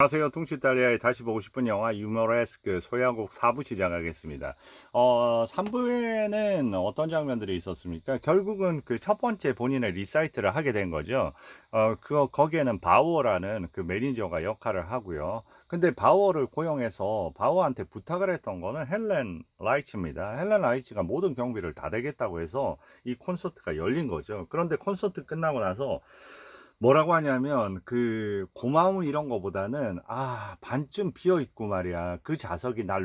안녕하세요. 퉁치이탈리아에 다시 보고 싶은 영화 유머레스크 소야곡 4부 시작하겠습니다. 3부에는 어떤 장면들이 있었습니까? 결국은 그 첫 번째 본인의 리사이트를 하게 된 거죠. 거기에는 바우어라는 그 매니저가 역할을 하고요. 근데 바우어를 고용해서 바우어한테 부탁을 했던 거는 헬렌 라이츠입니다. 헬렌 라이츠가 모든 경비를 다 대겠다고 해서 이 콘서트가 열린 거죠. 그런데 콘서트 끝나고 나서 뭐라고 하냐면 그 고마움 이런 거보다는 반쯤 비어 있고 말이야, 그 자석이 날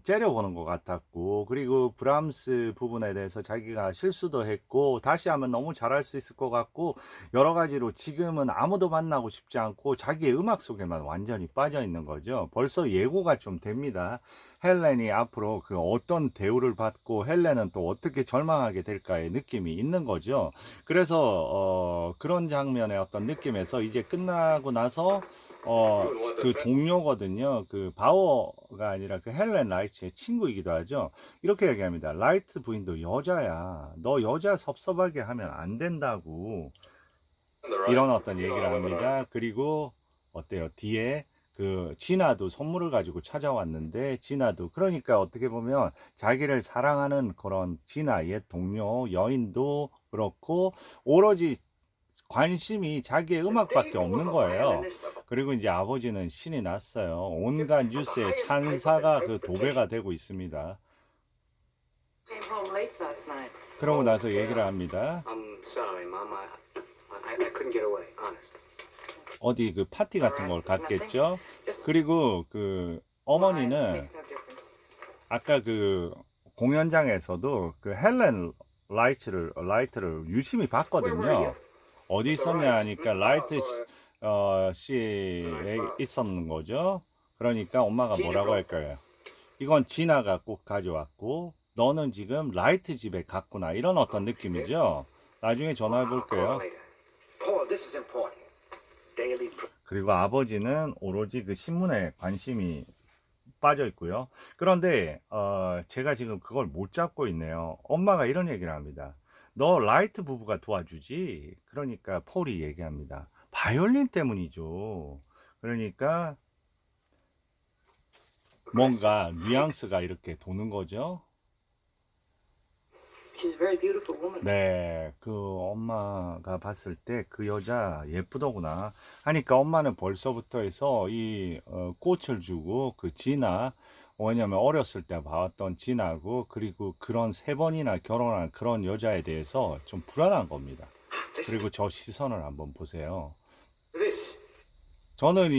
째려보는 것 같았고, 그리고 브람스 부분에 대해서 자기가 실수도 했고 다시 하면 너무 잘할 수 있을 것 같고, 여러 가지로 지금은 아무도 만나고 싶지 않고 자기의 음악 속에만 완전히 빠져 있는 거죠. 벌써 예고가 좀 됩니다. 헬렌이 앞으로 그 어떤 대우를 받고 헬렌은 또 어떻게 절망하게 될까의 느낌이 있는 거죠. 그래서 그런 장면의 어떤 느낌에서 이제 끝나고 나서 그 동료거든요. 그 바워가 아니라 그 헬렌 라이츠의 친구이기도 하죠. 이렇게 얘기합니다. 라이트 부인도 여자야. 너 여자 섭섭하게 하면 안 된다고. 이런 어떤 얘기를 합니다. 그리고 어때요? 뒤에 그 진아도 선물을 가지고 찾아왔는데, 진아도 그러니까 어떻게 보면 자기를 사랑하는 그런 진아 옛 동료 여인도 그렇고 오로지 관심이 자기의 음악밖에 없는 거예요. 그리고 이제 아버지는 신이 났어요. 온갖 뉴스에 찬사가 그 도배가 되고 있습니다. 그러고 나서 얘기를 합니다. 어디 그 파티 같은 걸 갔겠죠. 그리고 그 어머니는 아까 그 공연장에서도 그 헬렌 라이트를 유심히 봤거든요. 어디 있었냐 하니까 라이트 씨에 있었는 거죠. 그러니까 엄마가 뭐라고 할까요? 이건 진아가 꼭 가져왔고 너는 지금 라이트 집에 갔구나, 이런 어떤 느낌이죠. 나중에 전화해 볼게요. 그리고 아버지는 오로지 그 신문에 관심이 빠져 있고요. 그런데 제가 지금 그걸 못 잡고 있네요. 엄마가 이런 얘기를 합니다. 너 라이트 부부가 도와주지? 그러니까 폴이 얘기합니다. 바이올린 때문이죠. 그러니까 뭔가 뉘앙스가 이렇게 도는 거죠. 네, 그 엄마가 봤을 때 그 여자 예쁘더구나 하니까 엄마는 벌써부터 해서 이 꽃을 주고 그 진아, 왜냐면 어렸을 때 봐왔던 진아고, 그리고 그런 세 번이나 결혼한 그런 여자에 대해서 좀 불안한 겁니다. 그리고 저 시선을 한번 보세요. 저는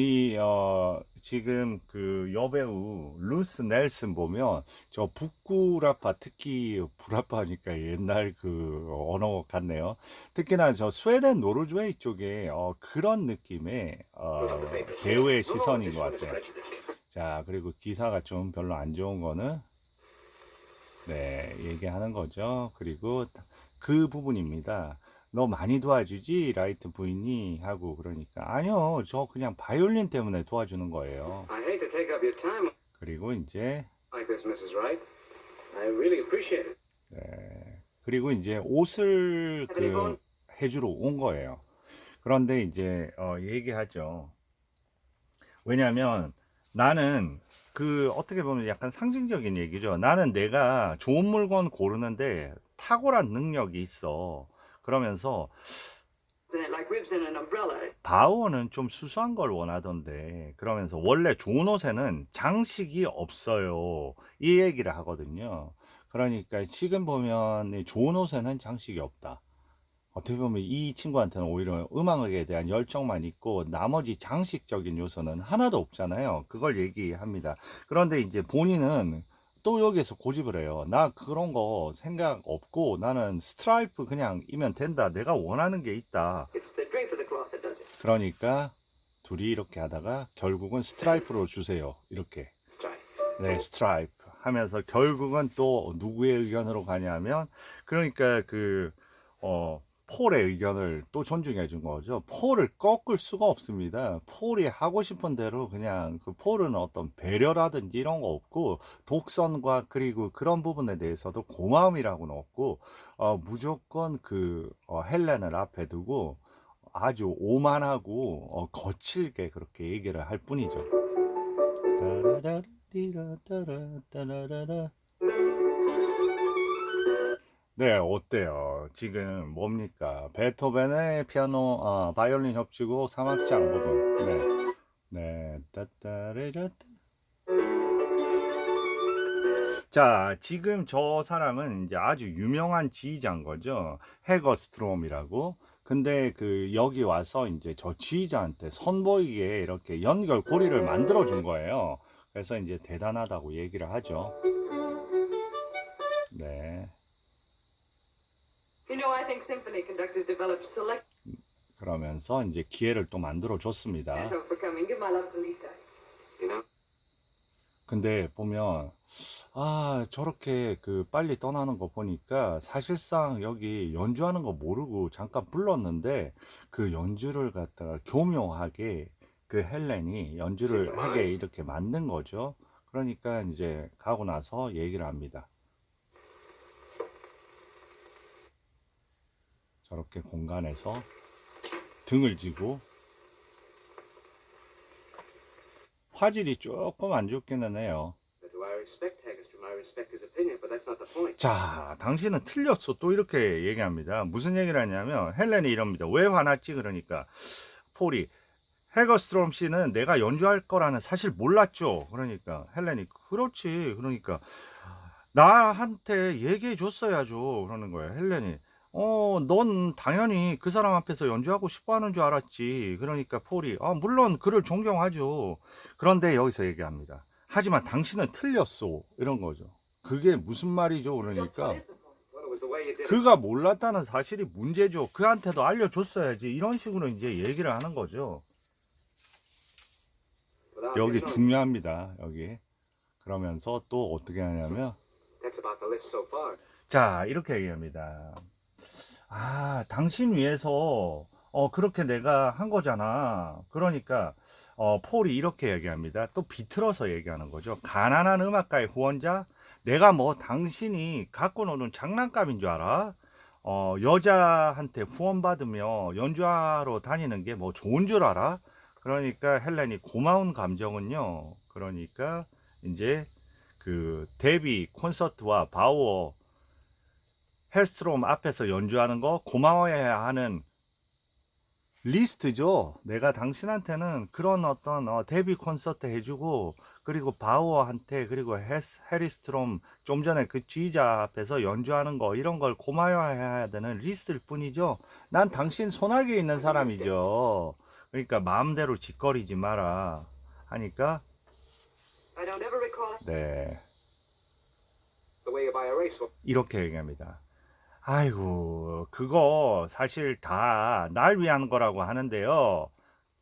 지금 그 여배우 루스 넬슨 보면 저 북구라파, 특히 불아파니까 옛날 그 언어 같네요. 특히나 저 스웨덴 노르웨이 쪽에 그런 느낌의 배우의 시선인 것 같아요. 자, 그리고 기사가 좀 별로 안 좋은 거는 네, 얘기하는 거죠. 그리고 그 부분입니다. 너 많이 도와주지? 라이트 부인이 하고, 그러니까 아니요, 저 그냥 바이올린 때문에 도와주는 거예요. 그리고 이제 네, 그리고 이제 옷을 그 해주러 온 거예요. 그런데 이제 얘기하죠. 왜냐면 나는 그 어떻게 보면 약간 상징적인 얘기죠. 나는 내가 좋은 물건 고르는데 탁월한 능력이 있어. 그러면서 바우어는 좀 수수한 걸 원하던데, 그러면서 원래 좋은 옷에는 장식이 없어요, 이 얘기를 하거든요. 그러니까 지금 보면 이 좋은 옷에는 장식이 없다. 어떻게 보면 이 친구한테는 오히려 음악에 대한 열정만 있고 나머지 장식적인 요소는 하나도 없잖아요. 그걸 얘기합니다. 그런데 이제 본인은 또 여기에서 고집을 해요. 나 그런 거 생각 없고 나는 스트라이프 그냥 이면 된다. 내가 원하는 게 있다. 그러니까 둘이 이렇게 하다가 결국은 스트라이프로 주세요, 이렇게. 네, 스트라이프 하면서 결국은 또 누구의 의견으로 가냐면, 그러니까 그 폴의 의견을 또 존중해 준 거죠. 폴을 꺾을 수가 없습니다. 폴이 하고 싶은 대로 그냥, 그 폴은 어떤 배려라든지 이런 거 없고, 독선과 그리고 그런 부분에 대해서도 고마움이라고는 없고, 무조건 그 헬렌을 앞에 두고 아주 오만하고 거칠게 그렇게 얘기를 할 뿐이죠. 따라라리라따라따라라라. 네, 어때요? 지금 뭡니까? 베토벤의 피아노, 바이올린 협주곡 3악장 부분. 네, 네, 따따르르. 자, 지금 저 사람은 이제 아주 유명한 지휘자인 거죠. 헤거스트롬이라고. 근데 그 여기 와서 이제 저 지휘자한테 선보이게 이렇게 연결고리를 만들어 준 거예요. 그래서 이제 대단하다고 얘기를 하죠. 네. You know, I think symphony conductors developed select 그러면서 이제 기회를 또 만들어 줬습니다. for coming. Give my love to Lisa. You know? 근데 보면 저렇게 그 빨리 떠나는 거 보니까 사실상 여기 연주하는 거 모르고 잠깐 불렀는데 그 연주를 갖다가 교묘하게 그 헬렌이 연주를 하게 이렇게 만든 거죠. 그러니까 이제 가고 나서 얘기를 합니다. 저렇게 공간에서 등을 지고 화질이 조금 안 좋기는 해요. 자, 당신은 틀렸어. 또 이렇게 얘기합니다. 무슨 얘기를 하냐면 헬렌이 이럽니다. 왜 화났지? 그러니까 폴이 헤거스트롬 씨는 내가 연주할 거라는 사실 몰랐죠. 그러니까 헬렌이 그렇지. 그러니까 나한테 얘기해 줬어야죠. 그러는 거예요. 헬렌이 넌 당연히 그 사람 앞에서 연주하고 싶어 하는 줄 알았지. 그러니까 폴이 물론 그를 존경하죠. 그런데 여기서 얘기합니다. 하지만 당신은 틀렸어. 이런 거죠. 그게 무슨 말이죠? 그러니까 그가 몰랐다는 사실이 문제죠. 그한테도 알려줬어야지. 이런 식으로 이제 얘기를 하는 거죠. 여기 중요합니다. 여기. 그러면서 또 어떻게 하냐면 자, 이렇게 얘기합니다. 당신 위해서 그렇게 내가 한 거잖아. 그러니까 폴이 이렇게 얘기합니다. 또 비틀어서 얘기하는 거죠. 가난한 음악가의 후원자, 내가 뭐 당신이 갖고 노는 장난감인 줄 알아? 여자한테 후원받으며 연주하러 다니는 게 뭐 좋은 줄 알아? 그러니까 헬렌이 고마운 감정은요. 그러니까 이제 그 데뷔 콘서트와 바우어 헬스트롬 앞에서 연주하는 거 고마워해야 하는 리스트죠. 내가 당신한테는 그런 어떤 데뷔 콘서트 해주고 그리고 바우어한테 그리고 해리스트롬 좀 전에 그 지휘자 앞에서 연주하는 거 이런 걸 고마워해야 되는 리스트일 뿐이죠. 난 당신 손아귀에 있는 사람이죠. 그러니까 마음대로 짓거리지 마라 하니까 네 이렇게 얘기합니다. 아이고, 그거 사실 다 날 위한 거라고 하는데요.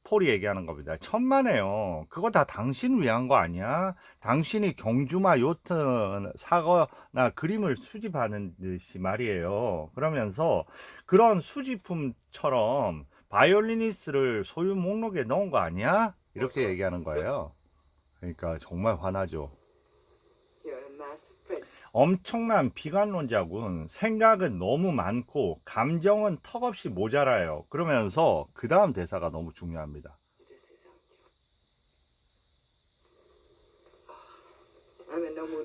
폴이 얘기하는 겁니다. 천만에요. 그거 다 당신 위한 거 아니야? 당신이 경주마 요트 사거나 그림을 수집하는 듯이 말이에요. 그러면서 그런 수집품처럼 바이올리니스트를 소유 목록에 넣은 거 아니야? 이렇게 얘기하는 거예요. 그러니까 정말 화나죠. 엄청난 비관론자군. 생각은 너무 많고 감정은 턱없이 모자라요. 그러면서 그 다음 대사가 너무 중요합니다.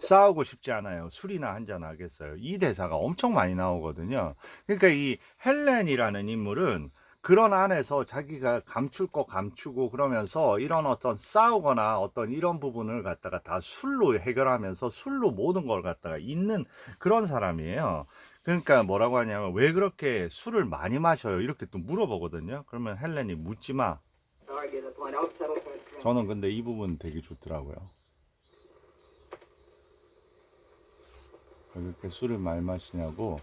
싸우고 싶지 않아요. 술이나 한잔 하겠어요. 이 대사가 엄청 많이 나오거든요. 그러니까 이 헬렌이라는 인물은 그런 안에서 자기가 감출 거 감추고 그러면서 이런 어떤 싸우거나 어떤 이런 부분을 갖다가 다 술로 해결하면서 술로 모든 걸 갖다가 있는 그런 사람이에요. 그러니까 뭐라고 하냐면 왜 그렇게 술을 많이 마셔요? 이렇게 또 물어보거든요. 그러면 헬렌이 묻지 마. 저는 근데 이 부분 되게 좋더라고요. 왜 그렇게 술을 많이 마시냐고.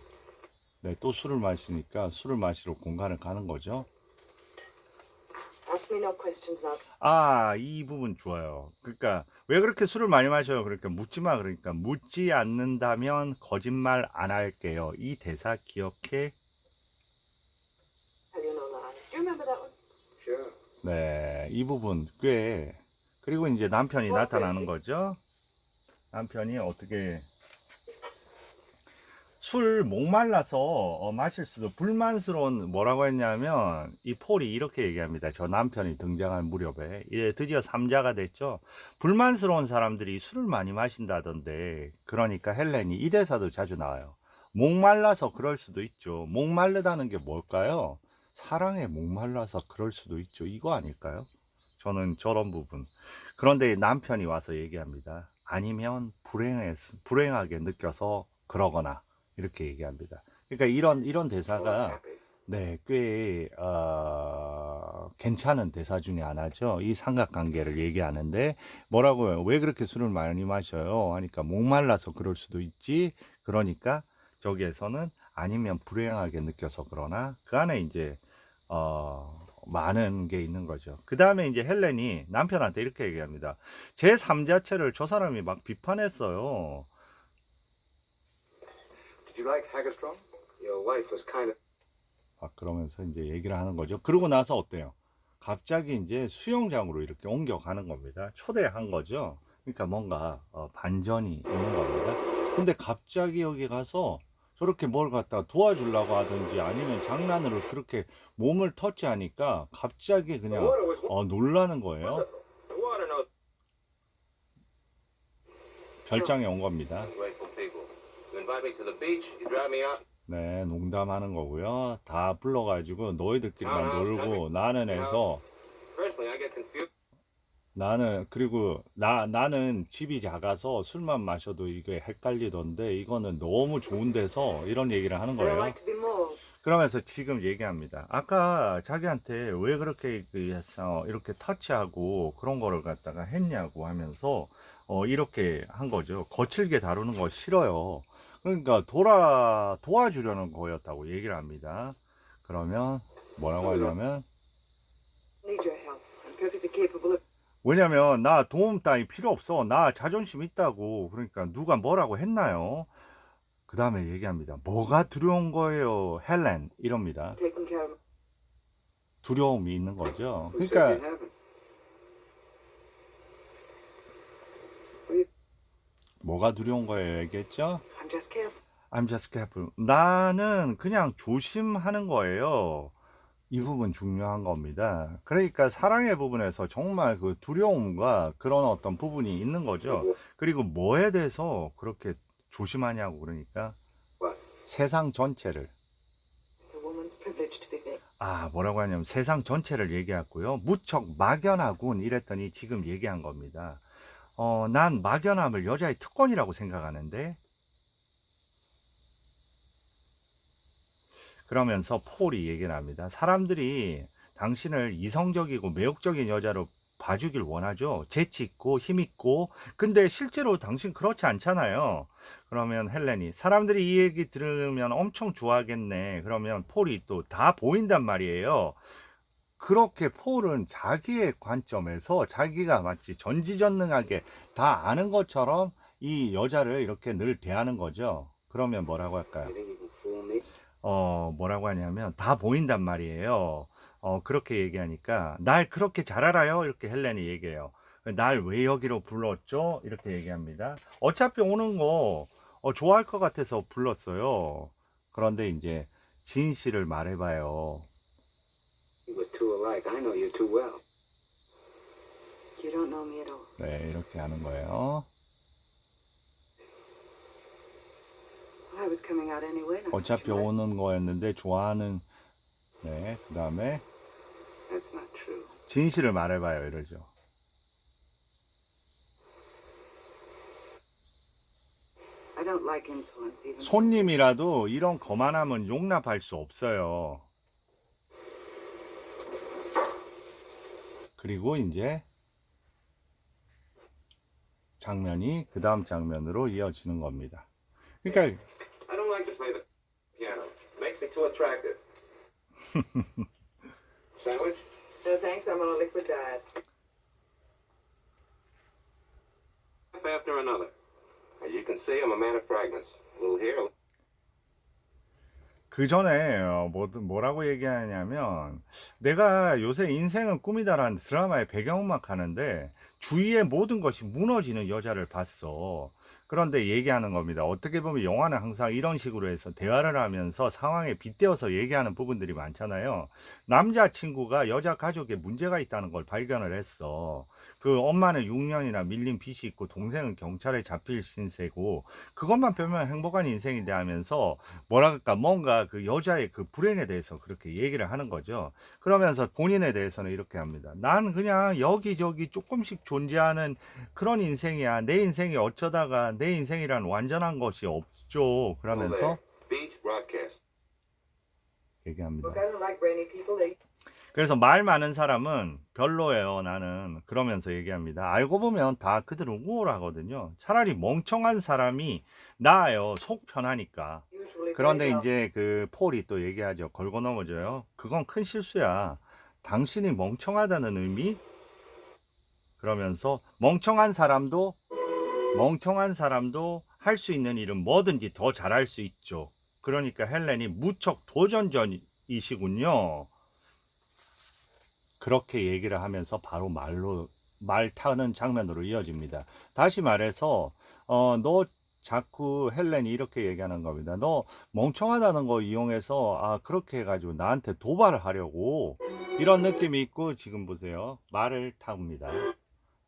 네, 또 술을 마시니까 술을 마시러 공간을 가는 거죠. 이 부분 좋아요. 그러니까 왜 그렇게 술을 많이 마셔요? 그러니까 묻지 마. 그러니까 묻지 않는다면 거짓말 안 할게요. 이 대사 기억해? 네, 이 부분 꽤. 그리고 이제 남편이 나타나는 거죠. 남편이 어떻게 술 목말라서 마실 수도 불만스러운 뭐라고 했냐면 이 폴이 이렇게 얘기합니다. 저 남편이 등장한 무렵에 이제 드디어 3자가 됐죠. 불만스러운 사람들이 술을 많이 마신다던데 그러니까 헬렌이 이 대사도 자주 나와요. 목말라서 그럴 수도 있죠. 목마르다는 게 뭘까요? 사랑에 목말라서 그럴 수도 있죠. 이거 아닐까요? 저는 저런 부분. 그런데 남편이 와서 얘기합니다. 아니면 불행하게 느껴서 그러거나 이렇게 얘기합니다. 그러니까 이런 대사가 네, 꽤 괜찮은 대사 중에 하나죠. 이 삼각관계를 얘기하는데 뭐라고요? 왜 그렇게 술을 많이 마셔요? 하니까 목말라서 그럴 수도 있지. 그러니까 저기에서는 아니면 불행하게 느껴서 그러나 그 안에 이제 많은 게 있는 거죠. 그 다음에 이제 헬렌이 남편한테 이렇게 얘기합니다. 제 삶 자체를 저 사람이 막 비판했어요. Did you like Haggerstrom? Your wife was kind of. 그러면서 이제 얘기를 하는 거죠. 그러고 나서 어때요? 갑자기 이제 수영장으로 이렇게 옮겨가는 겁니다. 초대한 거죠. 그러니까 뭔가 반전이 있는 겁니다. 근데 갑자기 여기 가서 저렇게 뭘 갖다 도와주려고 하든지 아니면 장난으로 그렇게 몸을 터치하니까 갑자기 그냥 놀라는 거예요. The water knows. 별장에 온 겁니다. Ungrateful people. You invite me to the beach, you drive me out. 네, 농담하는 거고요. 다 불러가지고 너희들끼리만 놀고 나는 해서 Personally, I get confused. 그리고 나는 집이 작아서 술만 마셔도 이게 헷갈리던데 이거는 너무 좋은 데서 이런 얘기를 하는 I don't 거예요. like to be more. 그러면서 지금 얘기합니다. 아까 자기한테 왜 그렇게 이렇게 터치하고 그런 거를 갖다가 했냐고 하면서 이렇게 한 거죠. 거칠게 다루는 거 싫어요. 그러니까 도와주려는 거였다고 얘기를 합니다. 그러면 뭐라고 하냐면 Need your help. I'm perfectly capable of. 왜냐면 나 도움 따위 필요 없어. 나 자존심 있다고. 그러니까 누가 뭐라고 했나요? 그 다음에 얘기합니다. 뭐가 두려운 거예요, 헬렌? 이럽니다. Taking care of. 두려움이 있는 거죠. Who said 그러니까 you haven't? 뭐가 두려운 거예요, 얘기했죠? I'm just careful. I'm just careful. 나는 그냥 조심하는 거예요. 이 부분 중요한 겁니다. 그러니까 사랑의 부분에서 정말 그 두려움과 그런 어떤 부분이 있는 거죠. 그리고 뭐에 대해서 그렇게 조심하냐고 그러니까 What? 세상 전체를 It's a woman's privilege to be big. 뭐라고 하냐면 세상 전체를 얘기했고요. 무척 막연하군 이랬더니 지금 얘기한 겁니다. 난 막연함을 여자의 특권이라고 생각하는데 그러면서 폴이 얘기를 합니다. 사람들이 당신을 이성적이고 매혹적인 여자로 봐주길 원하죠. 재치 있고 힘 있고. 근데 실제로 당신 그렇지 않잖아요. 그러면 헬렌이 사람들이 이 얘기 들으면 엄청 좋아하겠네. 그러면 폴이 또 다 보인단 말이에요. 그렇게 폴은 자기의 관점에서 자기가 마치 전지전능하게 다 아는 것처럼 이 여자를 이렇게 늘 대하는 거죠. 그러면 뭐라고 할까요? You think you can fool me? 뭐라고 하냐면 다 보인단 말이에요. 그렇게 얘기하니까 날 그렇게 잘 알아요? 이렇게 헬렌이 얘기해요. 날 왜 여기로 불렀죠? 이렇게 얘기합니다. 어차피 오는 거 좋아할 것 같아서 불렀어요. 그런데 이제 진실을 말해봐요. You were too alike. I know you too well. You don't know me at all. 네, 이렇게 하는 거예요. I was coming out anyway. not 어차피 much more. 오는 거였는데 좋아하는 네, 그 다음에 That's not true. 진실을 말해봐요 이러죠. I don't like insolence even. 손님이라도 이런 거만함은 용납할 수 없어요. 그리고 이제 장면이 그 다음 장면으로 이어지는 겁니다. 그러니까 I don't like to play the piano. It makes me too attractive. Sandwich? No thanks, I'm on a liquid diet. After another. As you can see, I'm a man of fragments. A little here, a little. 그 전에 뭐라고 얘기하냐면 내가 요새 인생은 꿈이다라는 드라마의 배경음악 하는데 주위의 모든 것이 무너지는 여자를 봤어. 그런데 얘기하는 겁니다. 어떻게 보면 영화는 항상 이런 식으로 해서 대화를 하면서 상황에 빗대어서 얘기하는 부분들이 많잖아요. 남자친구가 여자 가족에 문제가 있다는 걸 발견을 했어. 그 엄마는 6년이나 밀린 빚이 있고 동생은 경찰에 잡힐 신세고 그것만 빼면 행복한 인생인데 하면서 뭐랄까 뭔가 그 여자의 그 불행에 대해서 그렇게 얘기를 하는 거죠. 그러면서 본인에 대해서는 이렇게 합니다. 난 그냥 여기저기 조금씩 존재하는 그런 인생이야. 내 인생이 어쩌다가 내 인생이란 완전한 것이 없죠. Hello 그러면서 there. Beach broadcast. 얘기합니다. Look, I don't like rainy people. They 그래서 말 많은 사람은 별로예요, 나는. 그러면서 얘기합니다. 알고 보면 다 그들은 우월하거든요. 차라리 멍청한 사람이 나아요. 속 편하니까. usually 그런데 break up. 이제 그 폴이 또 얘기하죠. 걸고 넘어져요. 그건 큰 실수야. 당신이 멍청하다는 의미? 그러면서 멍청한 사람도 할 수 있는 일은 뭐든지 더 잘할 수 있죠. 그러니까 헬렌이 무척 도전적이시군요. 그렇게 얘기를 하면서 바로 말 타는 장면으로 이어집니다. 다시 말해서 너 자꾸 헬렌이 이렇게 얘기하는 겁니다. 너 멍청하다는 거 이용해서 그렇게 해가지고 나한테 도발을 하려고 이런 느낌이 있고 지금 보세요. 말을 탑니다.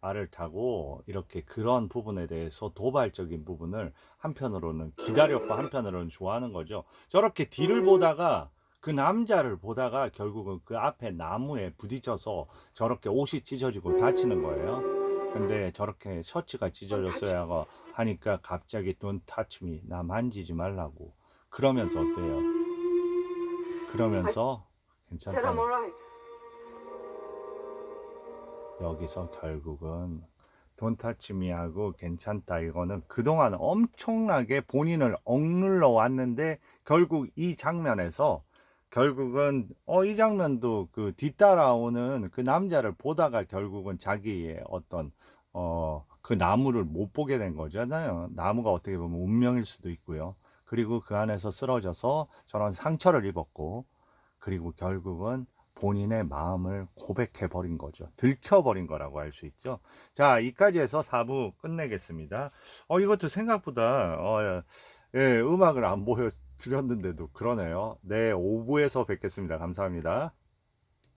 말을 타고 이렇게 그런 부분에 대해서 도발적인 부분을 한편으로는 기다렸고 한편으로는 좋아하는 거죠. 저렇게 뒤를 보다가 그 남자를 보다가 결국은 그 앞에 나무에 부딪혀서 저렇게 옷이 찢어지고 다치는 거예요. 근데 저렇게 셔츠가 찢어졌어야 하니까 갑자기 Don't touch me, 나 만지지 말라고. 그러면서 어때요? 그러면서 Said I'm 괜찮다. alright. 여기서 결국은 Don't touch me 하고 괜찮다 이거는 그동안 엄청나게 본인을 억눌러 왔는데 결국 이 장면에서 결국은 이 장면도 그 뒤따라오는 그 남자를 보다가 결국은 자기의 어떤 그 나무를 못 보게 된 거잖아요. 나무가 어떻게 보면 운명일 수도 있고요. 그리고 그 안에서 쓰러져서 저런 상처를 입었고 그리고 결국은 본인의 마음을 고백해 버린 거죠. 들켜 버린 거라고 할 수 있죠. 자, 이까지 해서 4부 끝내겠습니다. 이것도 생각보다 음악을 안 보여 드렸는데도 그러네요. 네, 5부에서 뵙겠습니다. 감사합니다.